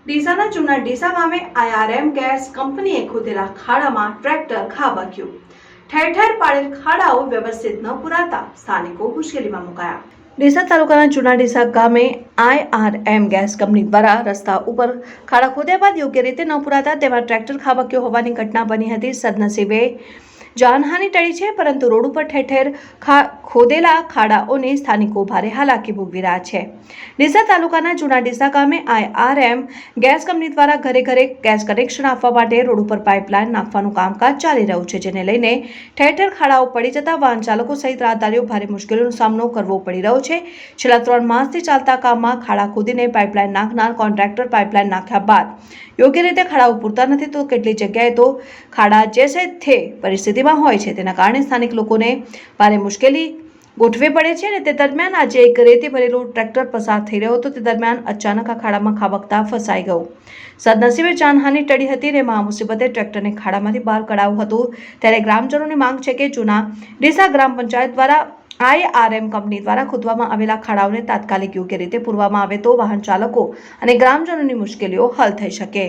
ડીસાના જૂના ડીસા ગામે આઈઆરએમ ગેસ કંપનીએ ખોદેલા ખાડામાં ટ્રેક્ટર ખાબક્યું। ઠેર ઠેર પાડેલ ખાડાઓ વ્યવસ્થિત ન પુરાતા સ્થાનિકો મુશ્કેલીમાં મુકાયા। ડીસા તાલુકાના જૂના ડીસા ગામે આઈઆરએમ ગેસ કંપની દ્વારા રસ્તા ઉપર ખાડા ખોદ્યા બાદ યોગ્ય રીતે ન પુરાતા તેમાં ટ્રેક્ટર ખાબક્યો હોવાની ઘટના બની હતી। સદનસીબે જાનહાનિ ટળી છે, પરંતુ રોડ ઉપર ઠેર ઠેર ખોદેલા ખાડાઓને સ્થાનિકો ભારે હાલાકી ભોગવી રહ્યા છે। ડીસા તાલુકાના જૂના ડીસા ગામે આઈઆરએમ ગેસ કંપની દ્વારા ઘરે ઘરે ગેસ કનેક્શન આપવા માટે રોડ ઉપર પાઇપલાઇન નાખવાનું કામકાજ ચાલી રહ્યું છે, જેને લઈને ઠેર ઠેર ખાડાઓ પડી જતા વાહન ચાલકો સહિત રાહદારીઓ ભારે મુશ્કેલીનો સામનો કરવો પડી રહ્યો છે। છેલ્લા 3 માસથી ચાલતા કામમાં ખાડા ખોદીને પાઇપલાઇન નાખનાર કોન્ટ્રાક્ટર પાઇપલાઇન નાખ્યા બાદ યોગ્ય રીતે ખાડાઓ પૂરતા નથી, તો કેટલીક જગ્યાએ તો ખાડા જેસે થે પરિસ્થિતિમાં હોય છે, તેના કારણે સ્થાનિક લોકોને ભારે મુશ્કેલી ગોઠવે પડે છે। અને તે દરમિયાન આજે એક રેતી ભરેલું ટ્રેક્ટર પસાર થઈ રહ્યો હતો, તે દરમિયાન અચાનક આ ખાડામાં ખાબકતા ફસાઈ ગયું। સદનસીબે જાનહાનિ ટળી હતી અને મહા મુસીબતે ટ્રેક્ટરને ખાડામાંથી બહાર કઢાવ્યું હતું। ત્યારે ગ્રામજનોની માંગ છે કે જૂના ડીસા ગ્રામ પંચાયત દ્વારા આઈઆરએમ કંપની દ્વારા ખોદવામાં આવેલા ખાડાઓને તાત્કાલિક યોગ્ય રીતે પૂરવામાં આવે તો વાહન ચાલકો અને ગ્રામજનોની મુશ્કેલીઓ હલ થઈ શકે।